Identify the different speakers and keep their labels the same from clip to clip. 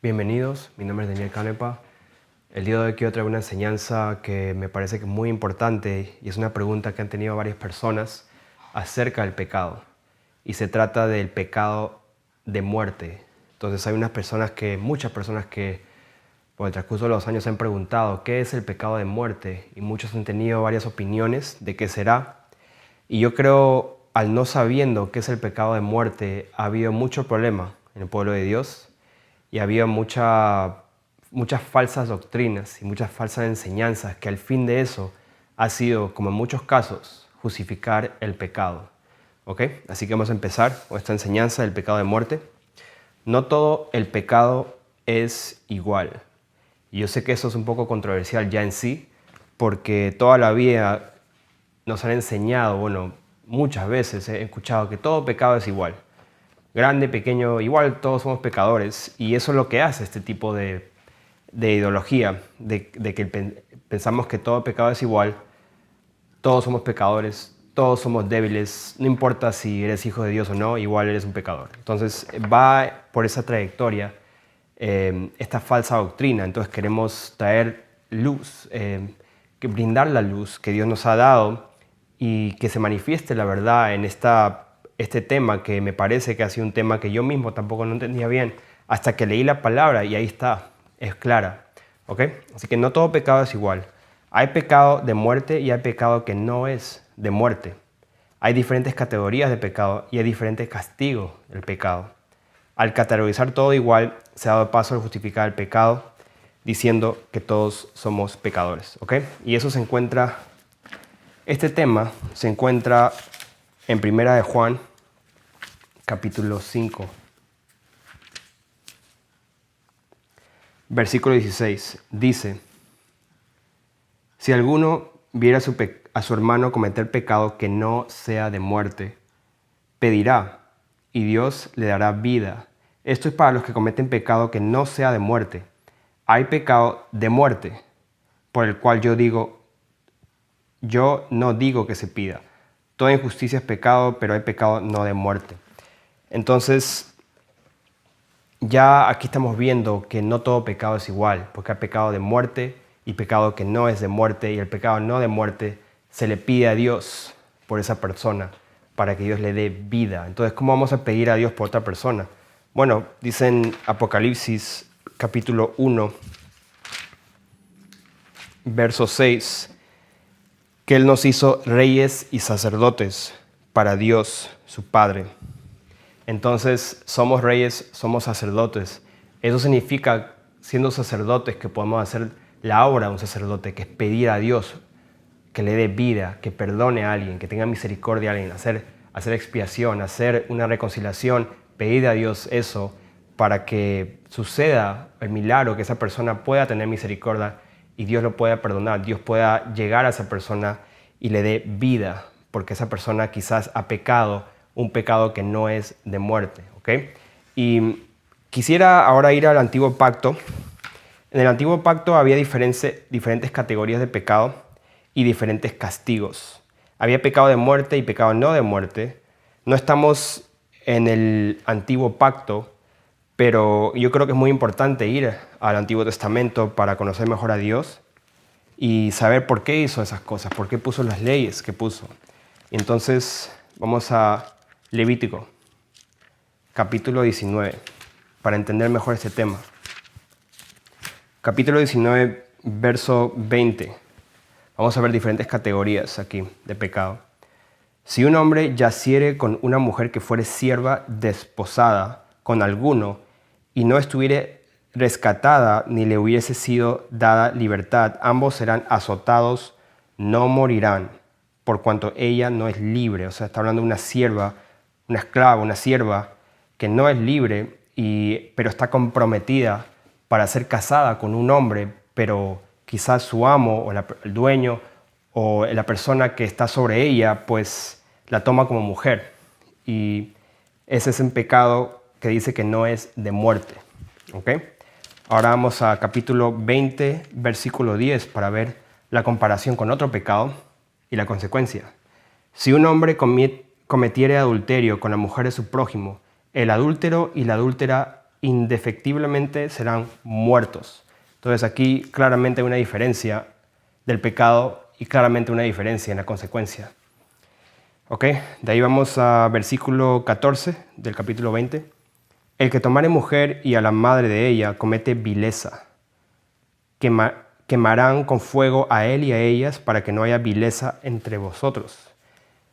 Speaker 1: Bienvenidos, mi nombre es Daniel Canepa. El día de hoy quiero traer una enseñanza que me parece que es muy importante y es una pregunta que han tenido varias personas acerca del pecado. Y se trata del pecado de muerte. Entonces hay muchas personas que por el transcurso de los años han preguntado ¿qué es el pecado de muerte? Y muchos han tenido varias opiniones de qué será. Y yo creo, al no sabiendo qué es el pecado de muerte, ha habido mucho problema en el pueblo de Dios y había muchas falsas doctrinas y muchas falsas enseñanzas que al fin de eso ha sido, como en muchos casos, justificar el pecado. ¿Ok? Así que vamos a empezar con esta enseñanza del pecado de muerte. No todo el pecado es igual. Y yo sé que eso es un poco controversial ya en sí, porque toda la vida nos han enseñado, muchas veces he escuchado que todo pecado es igual. Grande, pequeño, igual todos somos pecadores. Y eso es lo que hace este tipo de ideología, de que pensamos que todo pecado es igual, todos somos pecadores, todos somos débiles, no importa si eres hijo de Dios o no, igual eres un pecador. Entonces va por esa trayectoria esta falsa doctrina. Entonces queremos traer luz, que brindar la luz que Dios nos ha dado y que se manifieste la verdad en este tema, que me parece que ha sido un tema que yo mismo tampoco no entendía bien hasta que leí la palabra y ahí está, es clara. ¿Ok? Así que no todo pecado es igual. Hay pecado de muerte y hay pecado que no es de muerte. Hay diferentes categorías de pecado y hay diferentes castigos del pecado. Al categorizar todo igual, se ha dado paso a justificar el pecado diciendo que todos somos pecadores. ¿Ok? Y eso este tema se encuentra en Primera de Juan, capítulo 5, versículo 16. Dice: si alguno viera a su hermano cometer pecado que no sea de muerte, pedirá, y Dios le dará vida. Esto es para los que cometen pecado que no sea de muerte. Hay pecado de muerte, por el cual yo no digo que se pida. Toda injusticia es pecado, pero hay pecado no de muerte. Entonces, ya aquí estamos viendo que no todo pecado es igual, porque hay pecado de muerte y pecado que no es de muerte, y el pecado no de muerte se le pide a Dios por esa persona para que Dios le dé vida. Entonces, ¿cómo vamos a pedir a Dios por otra persona? Bueno, dice en Apocalipsis capítulo 1, verso 6, que Él nos hizo reyes y sacerdotes para Dios, su Padre. Entonces, somos reyes, somos sacerdotes. Eso significa, siendo sacerdotes, que podemos hacer la obra de un sacerdote, que es pedir a Dios que le dé vida, que perdone a alguien, que tenga misericordia a alguien, hacer expiación, hacer una reconciliación, pedir a Dios eso para que suceda el milagro, que esa persona pueda tener misericordia y Dios lo pueda perdonar, Dios pueda llegar a esa persona y le dé vida, porque esa persona quizás ha pecado, un pecado que no es de muerte. ¿Ok? Y quisiera ahora ir al Antiguo Pacto. En el Antiguo Pacto había diferentes categorías de pecado y diferentes castigos. Había pecado de muerte y pecado no de muerte. No estamos en el Antiguo Pacto, pero yo creo que es muy importante ir al Antiguo Testamento para conocer mejor a Dios y saber por qué hizo esas cosas, por qué puso las leyes que puso. Entonces vamos a Levítico, capítulo 19, para entender mejor este tema. Capítulo 19, verso 20. Vamos a ver diferentes categorías aquí de pecado. Si un hombre yaciere con una mujer que fuere sierva desposada con alguno y no estuviere rescatada ni le hubiese sido dada libertad, ambos serán azotados, no morirán, por cuanto ella no es libre. O sea, está hablando de una sierva, una esclava, una sierva que no es libre, pero está comprometida para ser casada con un hombre, pero quizás su amo o el dueño o la persona que está sobre ella, pues la toma como mujer. Y ese es un pecado que dice que no es de muerte. ¿Ok? Ahora vamos a capítulo 20, versículo 10, para ver la comparación con otro pecado y la consecuencia. Si un hombre cometiere adulterio con la mujer de su prójimo, el adúltero y la adúltera indefectiblemente serán muertos. Entonces aquí claramente hay una diferencia del pecado y claramente una diferencia en la consecuencia. ¿Ok? De ahí vamos a versículo 14 del capítulo 20. El que tomare mujer y a la madre de ella comete vileza. Quemarán con fuego a él y a ellas para que no haya vileza entre vosotros.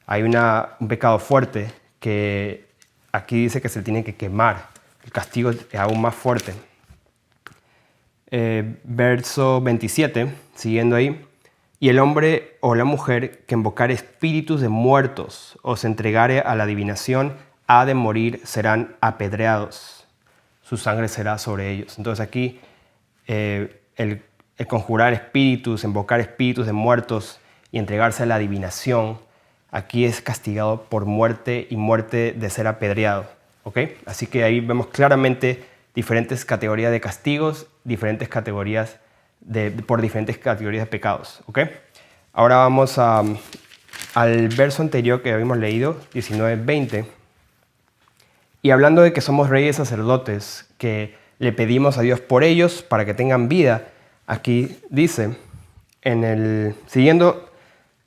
Speaker 1: Hay un pecado fuerte que aquí dice que se tiene que quemar. El castigo es aún más fuerte. Verso 27, siguiendo ahí. Y el hombre o la mujer que invocare espíritus de muertos o se entregare a la adivinación ha de morir, serán apedreados. Su sangre será sobre ellos. Entonces aquí el conjurar espíritus, invocar espíritus de muertos y entregarse a la adivinación, aquí es castigado por muerte y muerte de ser apedreado. ¿Okay? Así que ahí vemos claramente diferentes categorías de castigos, diferentes categorías por diferentes categorías de pecados. ¿Okay? Ahora vamos al verso anterior que habíamos leído, 19-20. Y hablando de que somos reyes sacerdotes, que le pedimos a Dios por ellos para que tengan vida, aquí dice, siguiendo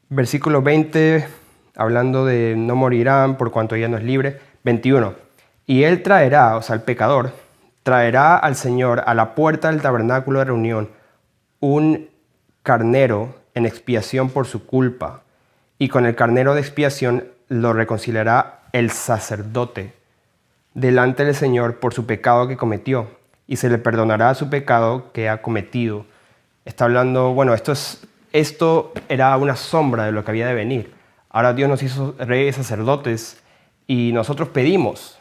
Speaker 1: versículo 20, hablando de no morirán por cuanto ella no es libre, 21. Y él traerá, o sea, el pecador, traerá al Señor a la puerta del tabernáculo de reunión un carnero en expiación por su culpa, y con el carnero de expiación lo reconciliará el sacerdote delante del Señor por su pecado que cometió, y se le perdonará su pecado que ha cometido. Está hablando, bueno, esto era una sombra de lo que había de venir. Ahora Dios nos hizo reyes sacerdotes y nosotros pedimos,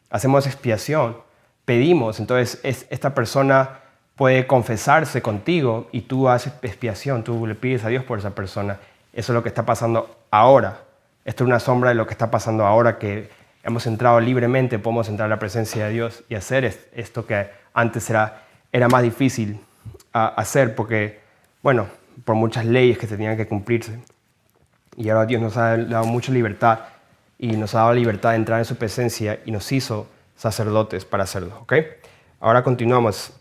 Speaker 1: hacemos expiación, pedimos. Entonces esta persona puede confesarse contigo y tú haces expiación, tú le pides a Dios por esa persona. Eso es lo que está pasando ahora. Esto es una sombra de lo que está pasando ahora, que hemos entrado libremente, podemos entrar a la presencia de Dios y hacer esto que antes era más difícil hacer porque, bueno, por muchas leyes que tenían que cumplirse. Y ahora Dios nos ha dado mucha libertad y nos ha dado libertad de entrar en su presencia y nos hizo sacerdotes para hacerlo. ¿Ok? Ahora continuamos.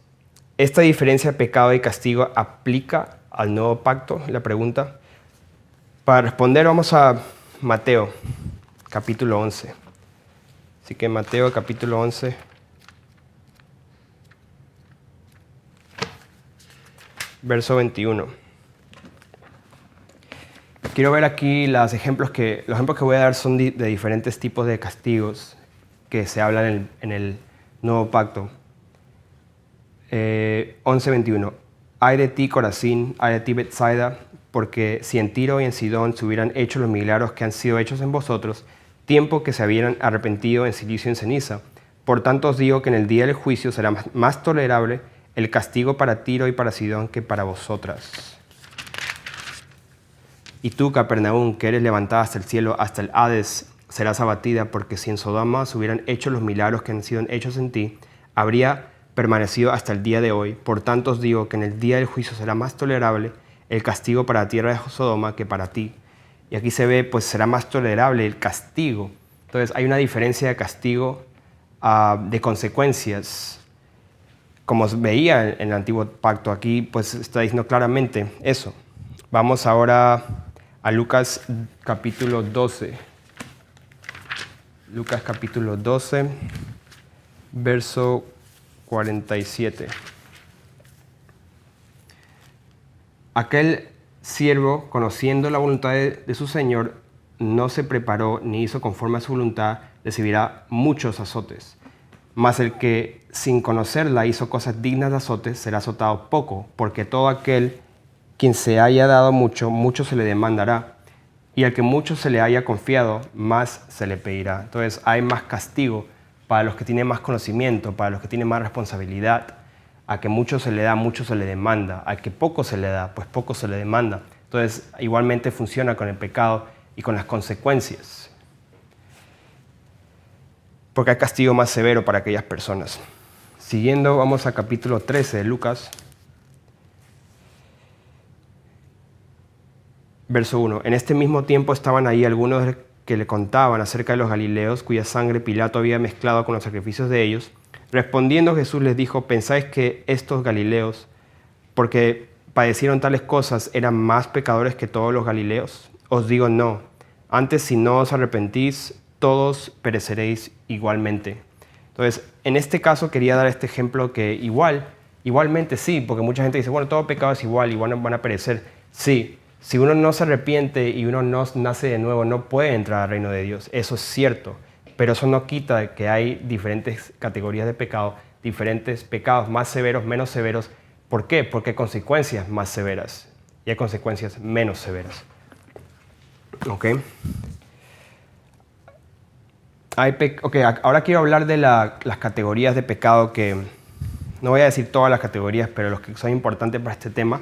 Speaker 1: ¿Esta diferencia de pecado y castigo aplica al nuevo pacto? La pregunta. Para responder vamos a Mateo, capítulo 11. Así que Mateo, capítulo 11. Verso 21. Quiero ver aquí los ejemplos que voy a dar son de diferentes tipos de castigos que se hablan en el nuevo pacto. 11:21. Ay de ti, Corazín, ay de ti, Betsaida, porque si en Tiro y en Sidón se hubieran hecho los milagros que han sido hechos en vosotros, tiempo que se hubieran arrepentido en silicio y en ceniza. Por tanto os digo que en el día del juicio será más tolerable el castigo para Tiro y para Sidón que para vosotras. Y tú, Capernaum, que eres levantada hasta el cielo, hasta el Hades, serás abatida, porque si en Sodoma se hubieran hecho los milagros que han sido hechos en ti, habría permanecido hasta el día de hoy. Por tanto os digo que en el día del juicio será más tolerable el castigo para la tierra de Sodoma que para ti. Y aquí se ve, pues será más tolerable el castigo. Entonces hay una diferencia de castigo, de consecuencias. Como se veía en el antiguo pacto, aquí pues está diciendo claramente eso. Vamos ahora a Lucas capítulo 12. Lucas capítulo 12, verso 47. Aquel siervo, conociendo la voluntad de su señor, no se preparó ni hizo conforme a su voluntad, recibirá muchos azotes. Mas el que sin conocerla hizo cosas dignas de azotes, será azotado poco, porque todo aquel quien se haya dado mucho, mucho se le demandará, y al que mucho se le haya confiado, más se le pedirá. Entonces hay más castigo para los que tienen más conocimiento, para los que tienen más responsabilidad. A que mucho se le da, mucho se le demanda. Al que poco se le da, pues poco se le demanda. Entonces igualmente funciona con el pecado y con las consecuencias. Porque hay castigo más severo para aquellas personas. Siguiendo, vamos a capítulo 13 de Lucas. Verso 1. En este mismo tiempo estaban ahí algunos que le contaban acerca de los galileos, cuya sangre Pilato había mezclado con los sacrificios de ellos. Respondiendo Jesús les dijo, ¿pensáis que estos galileos, porque padecieron tales cosas, eran más pecadores que todos los galileos? Os digo no. Antes, si no os arrepentís, todos pereceréis igualmente. Entonces, en este caso quería dar este ejemplo que igualmente sí, porque mucha gente dice, bueno, todo pecado es igual van a perecer. Sí, si uno no se arrepiente y uno no nace de nuevo, no puede entrar al reino de Dios. Eso es cierto, pero eso no quita que hay diferentes categorías de pecado, diferentes pecados más severos, menos severos. ¿Por qué? Porque hay consecuencias más severas y hay consecuencias menos severas. ¿Ok? Ahora quiero hablar de las categorías de pecado que, no voy a decir todas las categorías, pero los que son importantes para este tema.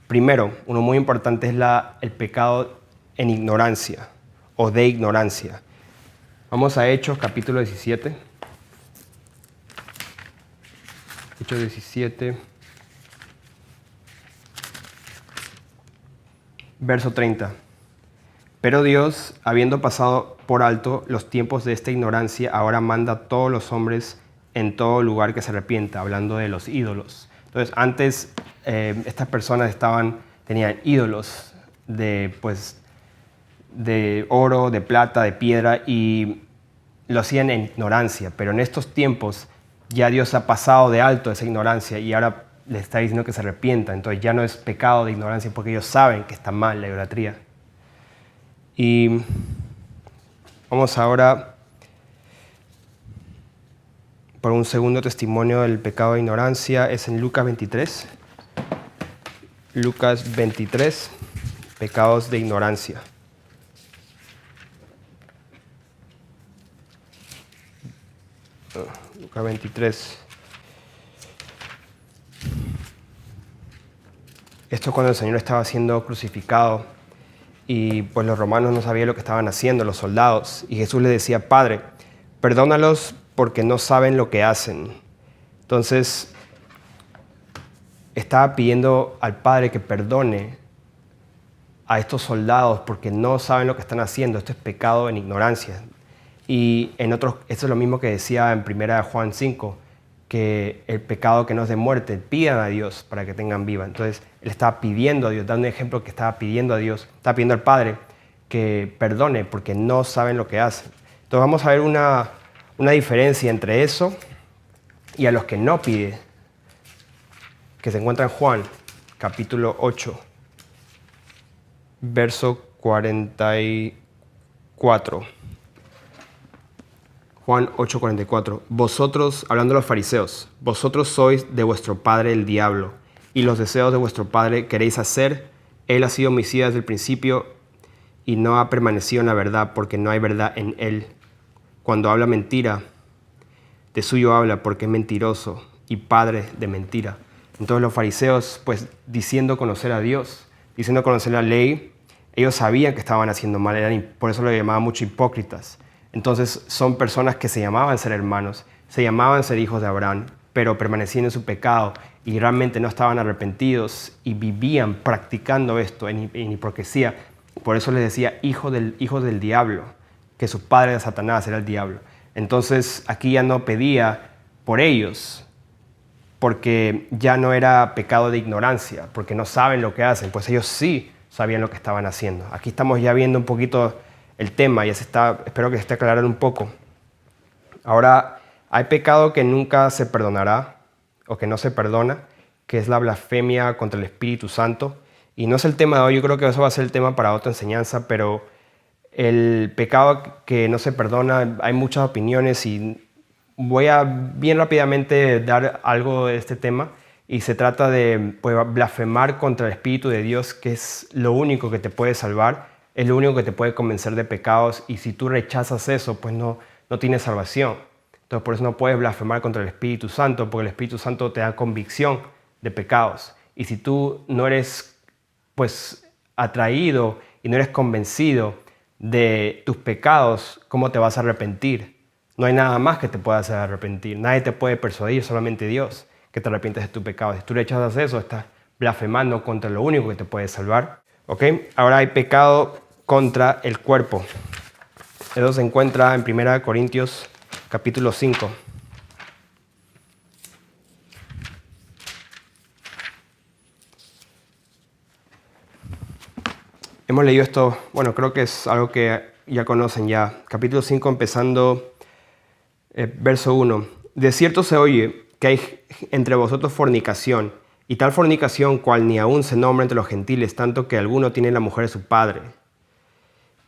Speaker 1: Primero, uno muy importante es el pecado en ignorancia o de ignorancia. Vamos a Hechos capítulo 17. Hechos 17, verso 30. Pero Dios, habiendo pasado por alto los tiempos de esta ignorancia, ahora manda a todos los hombres en todo lugar que se arrepienta, hablando de los ídolos. Entonces, antes estas personas tenían ídolos de oro, de plata, de piedra, y lo hacían en ignorancia. Pero en estos tiempos ya Dios ha pasado de alto esa ignorancia y ahora les está diciendo que se arrepientan. Entonces ya no es pecado de ignorancia porque ellos saben que está mal la idolatría. Y vamos ahora por un segundo testimonio del pecado de ignorancia. Es en Lucas 23. Lucas 23, pecados de ignorancia. Lucas 23. Esto es cuando el Señor estaba siendo crucificado. Y pues los romanos no sabían lo que estaban haciendo, los soldados. Y Jesús les decía, Padre, perdónalos porque no saben lo que hacen. Entonces, estaba pidiendo al Padre que perdone a estos soldados porque no saben lo que están haciendo. Esto es pecado en ignorancia. Y esto es lo mismo que decía en 1 Juan 5, que el pecado que no es de muerte, pidan a Dios para que tengan vida. Entonces, él estaba pidiendo a Dios, dando un ejemplo que estaba pidiendo a Dios, estaba pidiendo al Padre que perdone porque no saben lo que hacen. Entonces, vamos a ver una diferencia entre eso y a los que no pide, que se encuentra en Juan, capítulo 8, verso 44. Juan 8:44. Vosotros, hablando de los fariseos, vosotros sois de vuestro padre el diablo, y los deseos de vuestro padre queréis hacer. Él ha sido homicida desde el principio y no ha permanecido en la verdad, porque no hay verdad en él. Cuando habla mentira, de suyo habla, porque es mentiroso y padre de mentira. Entonces los fariseos, pues diciendo conocer a Dios, diciendo conocer la ley, ellos sabían que estaban haciendo mal, por eso lo llamaban mucho hipócritas. Entonces son personas que se llamaban ser hermanos, se llamaban ser hijos de Abraham, pero permanecían en su pecado y realmente no estaban arrepentidos y vivían practicando esto en hipocresía. Por eso les decía hijos del diablo, que su padre de Satanás era el diablo. Entonces aquí ya no pedía por ellos, porque ya no era pecado de ignorancia, porque no saben lo que hacen, pues ellos sí sabían lo que estaban haciendo. Aquí estamos ya viendo un poquito el tema, espero que se esté aclarando un poco. Ahora, hay pecado que nunca se perdonará o que no se perdona, que es la blasfemia contra el Espíritu Santo. Y no es el tema de hoy, yo creo que eso va a ser el tema para otra enseñanza, pero el pecado que no se perdona, hay muchas opiniones y voy a bien rápidamente dar algo de este tema. Y se trata de blasfemar contra el Espíritu de Dios, que es lo único que te puede salvar. Es lo único que te puede convencer de pecados y si tú rechazas eso, pues no tienes salvación. Entonces por eso no puedes blasfemar contra el Espíritu Santo, porque el Espíritu Santo te da convicción de pecados. Y si tú no eres atraído y no eres convencido de tus pecados, ¿cómo te vas a arrepentir? No hay nada más que te pueda hacer arrepentir. Nadie te puede persuadir, solamente Dios, que te arrepientes de tus pecados. Si tú rechazas eso, estás blasfemando contra lo único que te puede salvar. ¿Ok? Ahora hay pecado contra el cuerpo. Eso se encuentra en 1 Corintios capítulo 5. Hemos leído esto, bueno, creo que es algo que ya conocen ya. Capítulo 5, empezando verso 1. De cierto se oye que hay entre vosotros fornicación, y tal fornicación cual ni aún se nombra entre los gentiles, tanto que alguno tiene la mujer de su padre.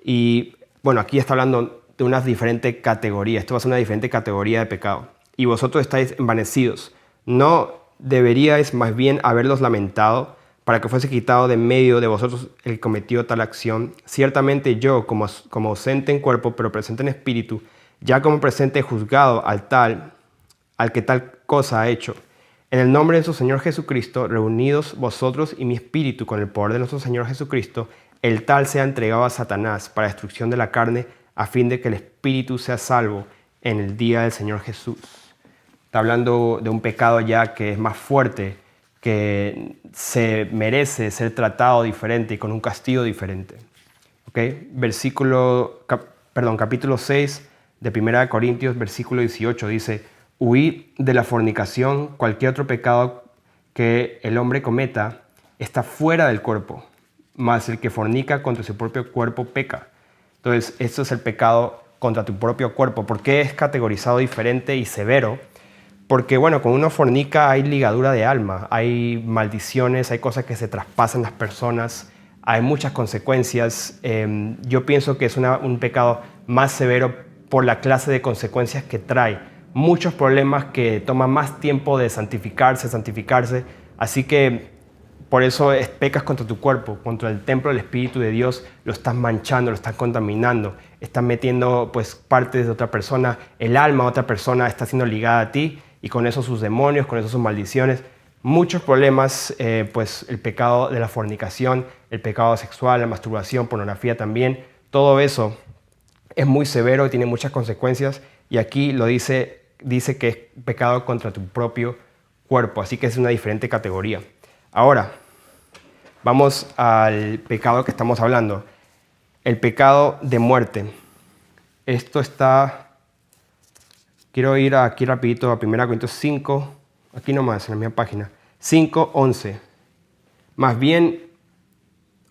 Speaker 1: Y bueno, aquí está hablando de unas diferentes categorías. Esto va a ser una diferente categoría de pecado. Y vosotros estáis envanecidos. ¿No deberíais más bien haberlos lamentado para que fuese quitado de medio de vosotros el que cometió tal acción? Ciertamente yo, como ausente en cuerpo, pero presente en espíritu, ya como presente he juzgado al que tal cosa ha hecho. En el nombre de nuestro Señor Jesucristo, reunidos vosotros y mi espíritu con el poder de nuestro Señor Jesucristo, el tal sea entregado a Satanás para destrucción de la carne, a fin de que el espíritu sea salvo en el día del Señor Jesús. Está hablando de un pecado ya que es más fuerte, que se merece ser tratado diferente y con un castigo diferente. ¿Okay? Capítulo 6 de 1 Corintios, versículo 18 dice: huid de la fornicación. Cualquier otro pecado que el hombre cometa está fuera del cuerpo, mas el que fornica contra su propio cuerpo peca. Entonces, esto es el pecado contra tu propio cuerpo. ¿Por qué es categorizado diferente y severo? Porque, bueno, cuando uno fornica hay ligadura de alma, hay maldiciones, hay cosas que se traspasan las personas, hay muchas consecuencias. Yo pienso que es un pecado más severo por la clase de consecuencias que trae. Muchos problemas que toman más tiempo de santificarse. Así que por eso pecas contra tu cuerpo, contra el templo del Espíritu de Dios, lo estás manchando, lo estás contaminando, estás metiendo pues partes de otra persona, el alma de otra persona está siendo ligada a ti, y con eso sus demonios, con eso sus maldiciones. Muchos problemas, pues el pecado de la fornicación, el pecado sexual, la masturbación, pornografía también, todo eso es muy severo y tiene muchas consecuencias, y aquí lo dice que es pecado contra tu propio cuerpo, así que es una diferente categoría. Ahora, vamos al pecado que estamos hablando, el pecado de muerte. Esto está... Quiero ir aquí rapidito a 1 Corintios 5, aquí nomás, en la misma página, 5:11. Más bien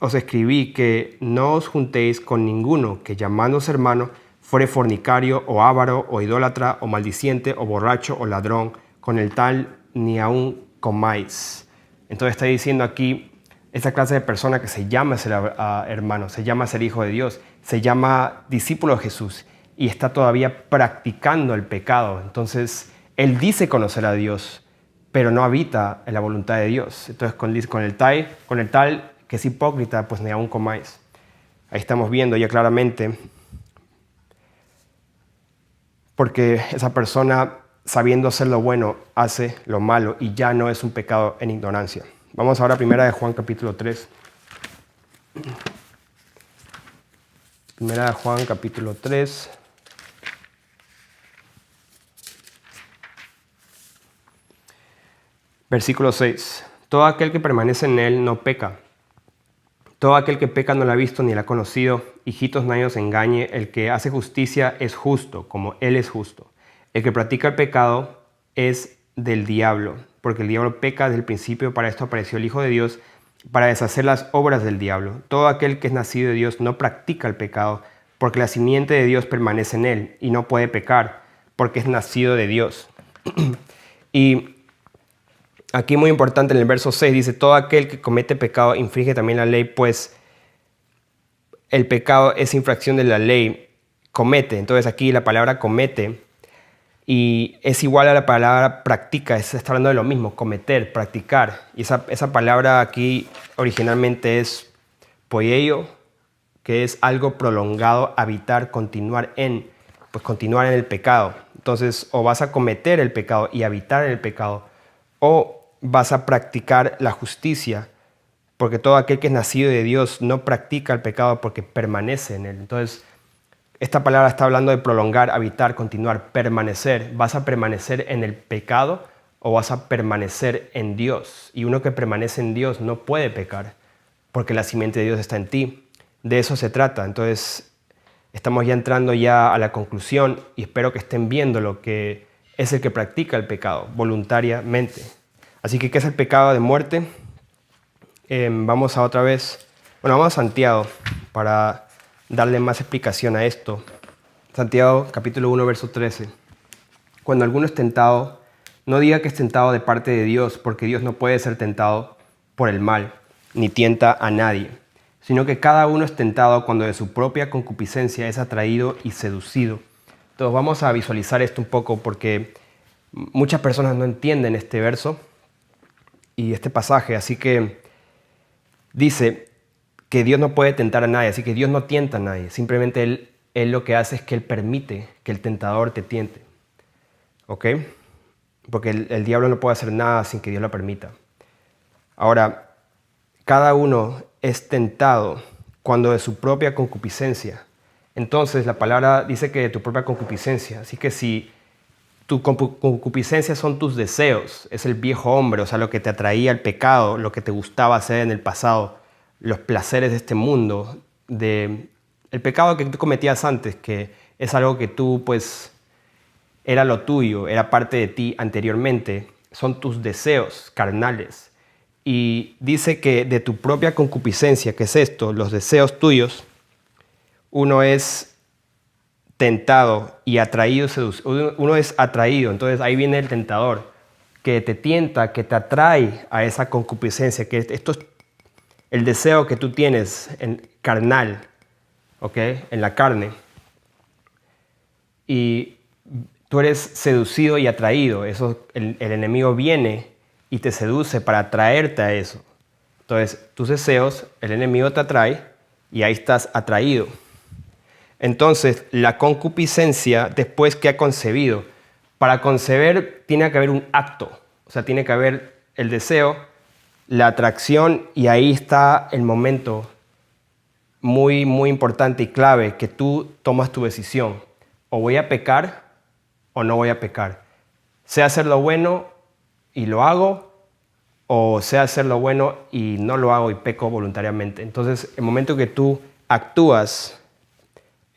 Speaker 1: os escribí que no os juntéis con ninguno que llamándose hermano fuere fornicario o avaro o idólatra o maldiciente o borracho o ladrón, con el tal ni aun comáis. Entonces está diciendo aquí esta clase de persona que se llama ser hermano, se llama ser hijo de Dios, se llama discípulo de Jesús y está todavía practicando el pecado. Entonces, él dice conocer a Dios, pero no habita en la voluntad de Dios. Entonces, con el tal que es hipócrita, pues ni aún comáis. Ahí estamos viendo ya claramente, porque esa persona, sabiendo hacer lo bueno, hace lo malo y ya no es un pecado en ignorancia. Vamos ahora a 1 Juan capítulo 3. 1 Juan capítulo 3. Versículo 6. Todo aquel que permanece en él no peca. Todo aquel que peca no la ha visto ni la ha conocido. Hijitos, nadie os engañe. El que hace justicia es justo, como él es justo. El que practica el pecado es del diablo, porque el diablo peca desde el principio. Para esto apareció el Hijo de Dios, para deshacer las obras del diablo. Todo aquel que es nacido de Dios no practica el pecado, porque la simiente de Dios permanece en él y no puede pecar, porque es nacido de Dios. Y aquí muy importante en el verso 6 dice: todo aquel que comete pecado infringe también la ley, pues el pecado es infracción de la ley, comete. Entonces aquí la palabra comete y es igual a la palabra practica, está hablando de lo mismo, cometer, practicar. Y esa palabra aquí originalmente es poieio, que es algo prolongado, habitar, continuar en el pecado. Entonces, o vas a cometer el pecado y habitar en el pecado, o vas a practicar la justicia, porque todo aquel que es nacido de Dios no practica el pecado porque permanece en él. Entonces, esta palabra está hablando de prolongar, habitar, continuar, permanecer. ¿Vas a permanecer en el pecado o vas a permanecer en Dios? Y uno que permanece en Dios no puede pecar, porque la simiente de Dios está en ti. De eso se trata. Entonces, estamos ya entrando ya a la conclusión y espero que estén viendo lo que es el que practica el pecado voluntariamente. Así que, ¿qué es el pecado de muerte? Vamos a otra vez Bueno, vamos a Santiago para darle más explicación a esto. Santiago capítulo 1, verso 13. Cuando alguno es tentado, no diga que es tentado de parte de Dios, porque Dios no puede ser tentado por el mal, ni tienta a nadie, sino que cada uno es tentado cuando de su propia concupiscencia es atraído y seducido. Entonces vamos a visualizar esto un poco porque muchas personas no entienden este verso y este pasaje, así que dice que Dios no puede tentar a nadie, así que Dios no tienta a nadie, simplemente Él lo que hace es que Él permite que el tentador te tiente, ¿ok? Porque el diablo no puede hacer nada sin que Dios lo permita. Ahora, cada uno es tentado cuando de su propia concupiscencia. Entonces la palabra dice que de tu propia concupiscencia, así que si tu concupiscencia son tus deseos, es el viejo hombre, o sea, lo que te atraía al pecado, lo que te gustaba hacer en el pasado, los placeres de este mundo, el pecado que tú cometías antes, que es algo que tú, pues, era lo tuyo, era parte de ti anteriormente, son tus deseos carnales. Y dice que de tu propia concupiscencia, que es esto, los deseos tuyos, uno es tentado y atraído, uno es atraído, entonces ahí viene el tentador, que te tienta, que te atrae a esa concupiscencia, que esto es el deseo que tú tienes en carnal, ¿ok? En la carne. Y tú eres seducido y atraído, el enemigo viene y te seduce para atraerte a eso. Entonces, tus deseos, el enemigo te atrae y ahí estás atraído. Entonces, la concupiscencia, después que ha concebido, para conceber tiene que haber un acto, o sea, tiene que haber el deseo, la atracción, y ahí está el momento muy, muy importante y clave, que tú tomas tu decisión. O voy a pecar o no voy a pecar. Sé hacer lo bueno y lo hago, o sé hacer lo bueno y no lo hago y peco voluntariamente. Entonces, el momento que tú actúas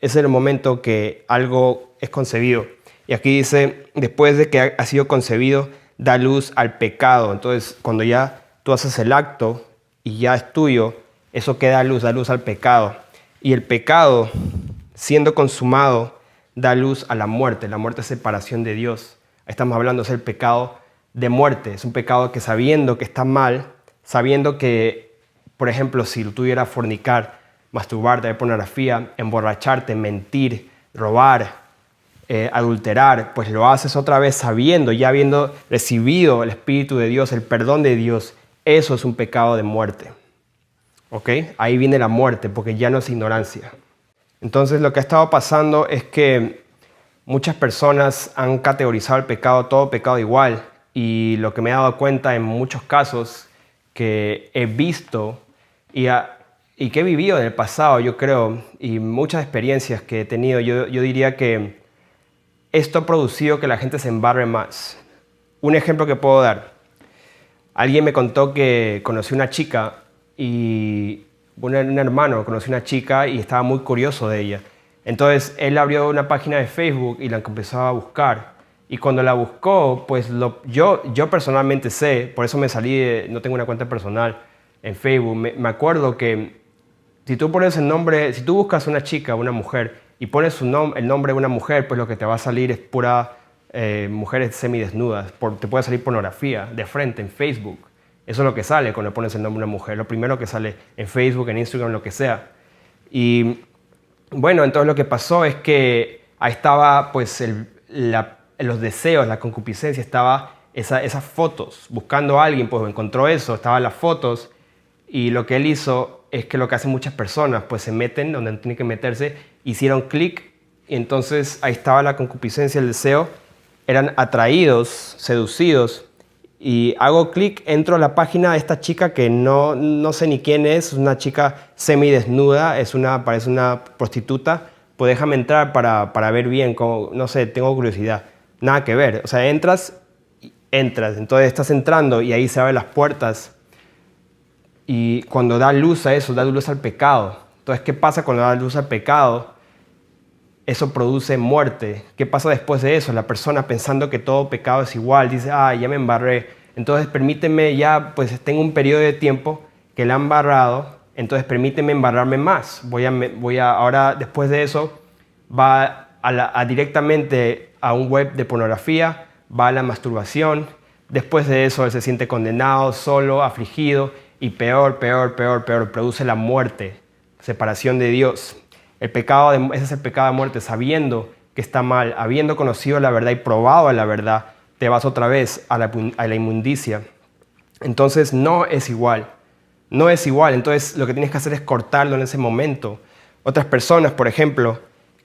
Speaker 1: es el momento que algo es concebido. Y aquí dice, después de que ha sido concebido, da luz al pecado. Entonces, cuando ya tú haces el acto y ya es tuyo, eso que da luz al pecado. Y el pecado, siendo consumado, da luz a la muerte. La muerte es separación de Dios. Estamos hablando, es el pecado de muerte. Es un pecado que, sabiendo que está mal, sabiendo que, por ejemplo, si tú tuvieras fornicar, masturbarte, ver pornografía, emborracharte, mentir, robar, adulterar, pues lo haces otra vez sabiendo, ya habiendo recibido el Espíritu de Dios, el perdón de Dios. Eso es un pecado de muerte. ¿Ok? Ahí viene la muerte, porque ya no es ignorancia. Entonces, lo que ha estado pasando es que muchas personas han categorizado el pecado, todo pecado igual. Y lo que me he dado cuenta en muchos casos que he visto y que he vivido en el pasado, yo creo, y muchas experiencias que he tenido, yo diría que esto ha producido que la gente se embarre más. Un ejemplo que puedo dar. Alguien me contó que conoció una chica y un hermano conoció una chica y estaba muy curioso de ella. Entonces él abrió una página de Facebook y la empezó a buscar. Y cuando la buscó, pues yo personalmente sé, por eso me salí, no tengo una cuenta personal en Facebook. Me acuerdo que si tú pones el nombre, si tú buscas una chica, una mujer, y pones el nombre de una mujer, pues lo que te va a salir es pura mujeres semidesnudas. Te puede salir pornografía de frente en Facebook. Eso es lo que sale cuando pones el nombre de una mujer. Lo primero que sale en Facebook, en Instagram, lo que sea. Y bueno, entonces lo que pasó es que ahí estaba pues los deseos, la concupiscencia, estaba esas fotos. Buscando a alguien, pues encontró eso, estaban las fotos. Y lo que él hizo es que lo que hacen muchas personas, pues se meten donde no tienen que meterse, hicieron clic y entonces ahí estaba la concupiscencia, el deseo, eran atraídos, seducidos, y hago clic, entro a la página de esta chica que no sé ni quién es una chica semidesnuda, parece una prostituta, pues déjame entrar para ver bien, no sé, tengo curiosidad, nada que ver, o sea, entras, entonces estás entrando y ahí se abren las puertas. Y cuando da luz a eso, da luz al pecado. Entonces, ¿qué pasa cuando da luz al pecado? Eso produce muerte. ¿Qué pasa después de eso? La persona, pensando que todo pecado es igual, dice, ya me embarré. Entonces, permíteme ya, pues tengo un periodo de tiempo que la han embarrado, entonces permíteme embarrarme más. Ahora, después de eso, va directamente a un web de pornografía, va a la masturbación. Después de eso, él se siente condenado, solo, afligido y peor, produce la muerte, separación de Dios. Ese es el pecado de muerte, sabiendo que está mal, habiendo conocido la verdad y probado la verdad, te vas otra vez a la inmundicia. Entonces no es igual. Entonces lo que tienes que hacer es cortarlo en ese momento. Otras personas, por ejemplo,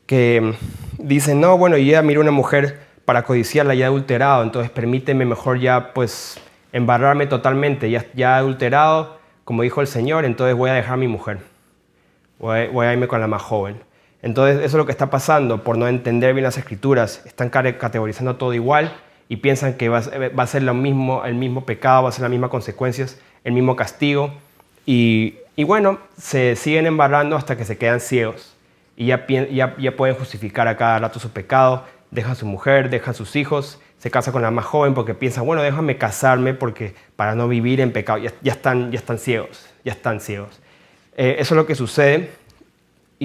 Speaker 1: que dicen, no, bueno, yo ya miré una mujer para codiciarla, ya he adulterado, entonces permíteme mejor ya pues embarrarme totalmente, ya he adulterado, como dijo el Señor, entonces voy a dejar a mi mujer, voy a irme con la más joven. Entonces eso es lo que está pasando por no entender bien las Escrituras. Están categorizando todo igual y piensan que va a ser el mismo pecado, va a ser las mismas consecuencias, el mismo castigo. Y bueno, se siguen embarrando hasta que se quedan ciegos. Y ya pueden justificar a cada rato su pecado. Dejan a su mujer, dejan a sus hijos, se casa con la más joven porque piensan, bueno, déjame casarme para no vivir en pecado. Ya están ciegos. Eso es lo que sucede.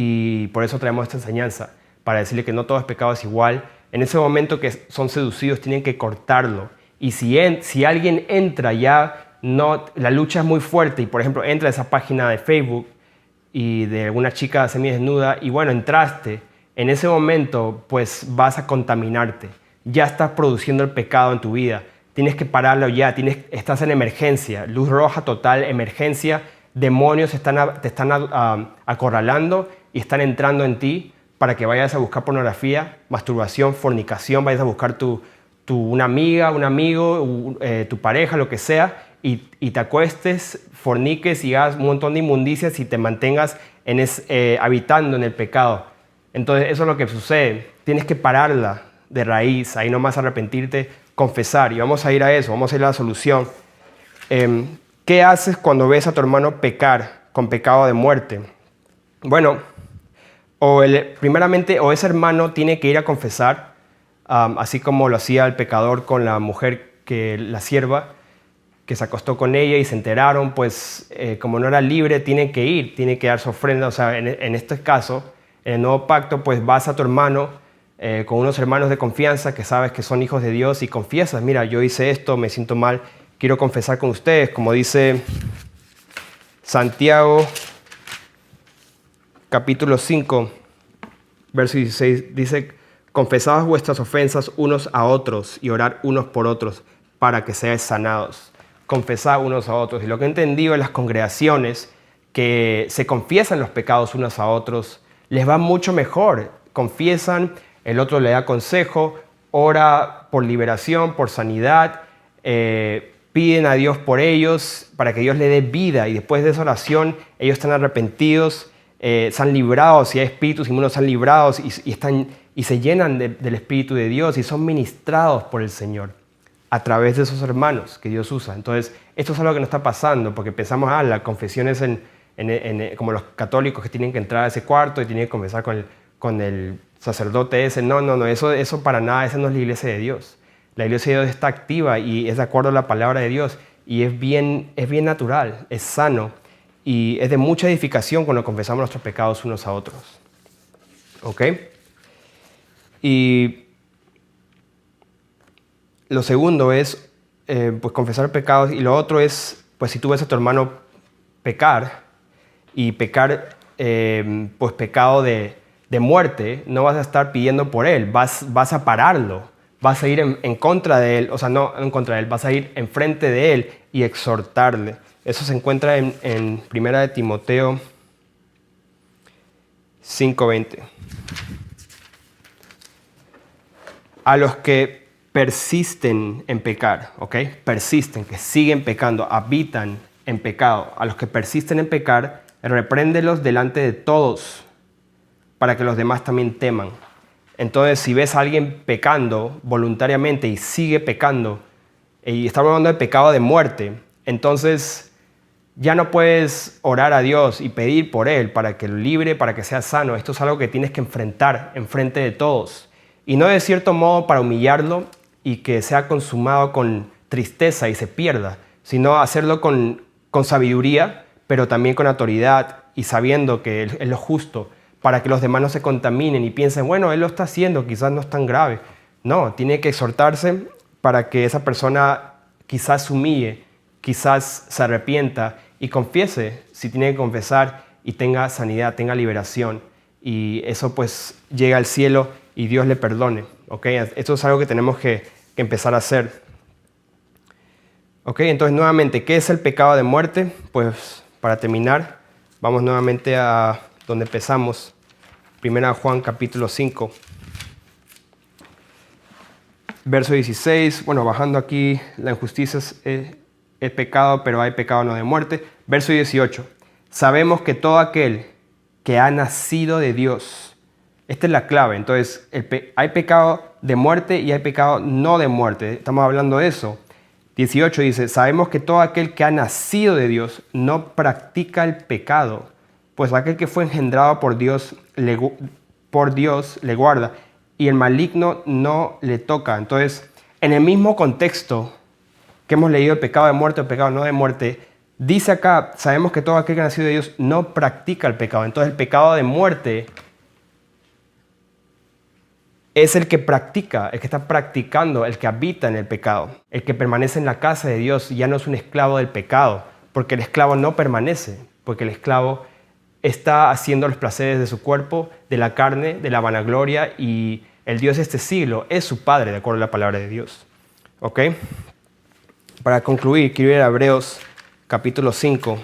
Speaker 1: Y por eso traemos esta enseñanza, para decirle que no todo es pecado es igual. En ese momento que son seducidos tienen que cortarlo. Y si alguien entra la lucha es muy fuerte y por ejemplo entra a esa página de Facebook y de alguna chica semidesnuda y bueno, entraste, en ese momento pues vas a contaminarte. Ya estás produciendo el pecado en tu vida. Tienes que pararlo ya, estás en emergencia, luz roja total, emergencia. Demonios te están acorralando y están entrando en ti para que vayas a buscar pornografía, masturbación, fornicación, vayas a buscar una amiga, un amigo, tu pareja, lo que sea, y te acuestes, forniques y hagas un montón de inmundicias y te mantengas habitando en el pecado. Entonces eso es lo que sucede. Tienes que pararla de raíz, ahí nomás arrepentirte, confesar. Y vamos a ir a eso, vamos a ir a la solución. ¿Qué haces cuando ves a tu hermano pecar con pecado de muerte? Bueno, primeramente, ese hermano tiene que ir a confesar, así como lo hacía el pecador con la mujer, la sierva, que se acostó con ella y se enteraron, pues como no era libre, tiene que dar su ofrenda. O sea, en este caso, en el nuevo pacto, pues vas a tu hermano con unos hermanos de confianza que sabes que son hijos de Dios y confiesas, mira, yo hice esto, me siento mal, quiero confesar con ustedes, como dice Santiago, capítulo 5, verso 16, dice, confesad vuestras ofensas unos a otros y orad unos por otros para que seáis sanados. Confesad unos a otros. Y lo que he entendido en las congregaciones que se confiesan los pecados unos a otros, les va mucho mejor. Confiesan, el otro le da consejo, ora por liberación, por sanidad, piden a Dios por ellos para que Dios le dé vida y después de esa oración ellos están arrepentidos, se han librado, si hay espíritus inmundos se han librado y se llenan del Espíritu de Dios y son ministrados por el Señor a través de esos hermanos que Dios usa. Entonces, esto es algo que no está pasando porque pensamos, la confesión es como los católicos que tienen que entrar a ese cuarto y tienen que confesar con el sacerdote ese. No, eso para nada, esa no es la iglesia de Dios. La iglesia de Dios está activa y es de acuerdo a la palabra de Dios y es bien natural, es sano y es de mucha edificación cuando confesamos nuestros pecados unos a otros. ¿Ok? Y lo segundo es pues confesar pecados y lo otro es, pues si tú ves a tu hermano pecar y pecar pues pecado de muerte, no vas a estar pidiendo por él, vas a pararlo. Vas a ir en contra de él, o sea, no en contra de él, vas a ir enfrente de él y exhortarle. Eso se encuentra en 1 de Timoteo 5:20. A los que persisten en pecar, ¿ok? Persisten, que siguen pecando, habitan en pecado. A los que persisten en pecar, repréndelos delante de todos para que los demás también teman. Entonces, si ves a alguien pecando voluntariamente y sigue pecando, y estamos hablando de pecado de muerte, entonces ya no puedes orar a Dios y pedir por él para que lo libre, para que sea sano. Esto es algo que tienes que enfrentar enfrente de todos. Y no de cierto modo para humillarlo y que sea consumado con tristeza y se pierda, sino hacerlo con sabiduría, pero también con autoridad y sabiendo que es lo justo, para que los demás no se contaminen y piensen, bueno, él lo está haciendo, quizás no es tan grave. No, tiene que exhortarse para que esa persona quizás se humille, quizás se arrepienta y confiese si tiene que confesar y tenga sanidad, tenga liberación. Y eso pues llega al cielo y Dios le perdone. ¿Okay? Esto es algo que tenemos que empezar a hacer. ¿Okay? Entonces nuevamente, ¿qué es el pecado de muerte? Pues para terminar, vamos nuevamente a donde empezamos. 1 Juan capítulo 5. Verso 16, bueno, bajando aquí, la injusticia es pecado, pero hay pecado no de muerte. Verso 18, sabemos que todo aquel que ha nacido de Dios, esta es la clave, entonces hay pecado de muerte y hay pecado no de muerte, estamos hablando de eso. 18 dice, sabemos que todo aquel que ha nacido de Dios no practica el pecado, pues aquel que fue engendrado por Dios le guarda y el maligno no le toca. Entonces, en el mismo contexto que hemos leído el pecado de muerte o pecado no de muerte, dice acá, sabemos que todo aquel que ha nacido de Dios no practica el pecado. Entonces, el pecado de muerte es el que practica, el que está practicando, el que habita en el pecado. El que permanece en la casa de Dios ya no es un esclavo del pecado, porque el esclavo no permanece, porque el esclavo está haciendo los placeres de su cuerpo, de la carne, de la vanagloria, y el Dios de este siglo es su padre, de acuerdo a la palabra de Dios. ¿Ok? Para concluir, quiero ir a Hebreos capítulo 5.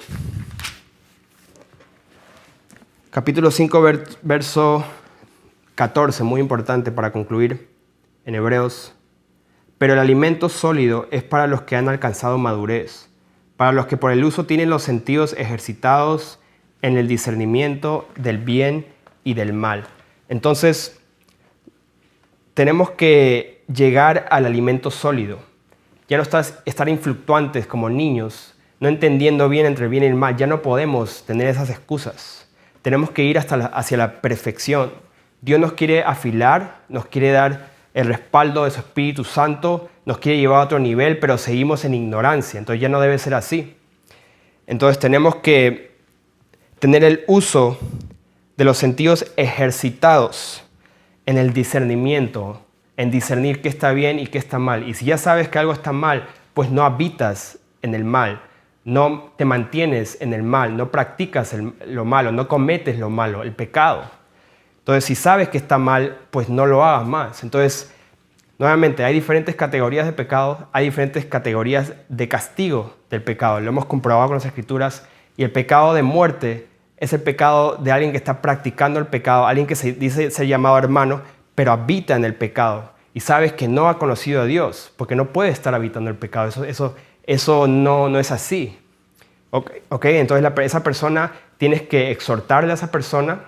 Speaker 1: Capítulo 5, verso 14, muy importante para concluir en Hebreos. Pero el alimento sólido es para los que han alcanzado madurez, para los que por el uso tienen los sentidos ejercitados en el discernimiento del bien y del mal. Entonces, tenemos que llegar al alimento sólido. Ya no estar influctuantes como niños, no entendiendo bien entre el bien y el mal. Ya no podemos tener esas excusas. Tenemos que ir hacia la perfección. Dios nos quiere afilar, nos quiere dar el respaldo de su Espíritu Santo, nos quiere llevar a otro nivel, pero seguimos en ignorancia. Entonces ya no debe ser así. Entonces tenemos que tener el uso de los sentidos ejercitados en el discernimiento, en discernir qué está bien y qué está mal. Y si ya sabes que algo está mal, pues no habitas en el mal, no te mantienes en el mal, no practicas lo malo, no cometes lo malo, el pecado. Entonces, si sabes que está mal, pues no lo hagas más. Entonces, nuevamente, hay diferentes categorías de pecado, hay diferentes categorías de castigo del pecado. Lo hemos comprobado con las Escrituras. Y el pecado de muerte es el pecado de alguien que está practicando el pecado, alguien que se dice ser llamado hermano, pero habita en el pecado. Y sabes que no ha conocido a Dios, porque no puede estar habitando el pecado. Eso no es así. Okay, entonces esa persona, tienes que exhortarle a esa persona.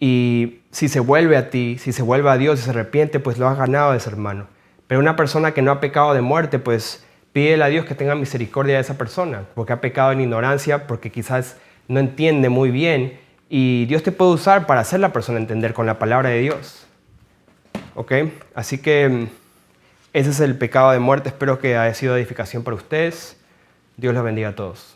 Speaker 1: Y si se vuelve a ti, si se vuelve a Dios y se arrepiente, pues lo has ganado de ese hermano. Pero una persona que no ha pecado de muerte, pues pídele a Dios que tenga misericordia de esa persona, porque ha pecado en ignorancia, porque quizás no entiende muy bien, y Dios te puede usar para hacer a la persona entender con la palabra de Dios. ¿Ok? Así que ese es el pecado de muerte. Espero que haya sido de edificación para ustedes. Dios los bendiga a todos.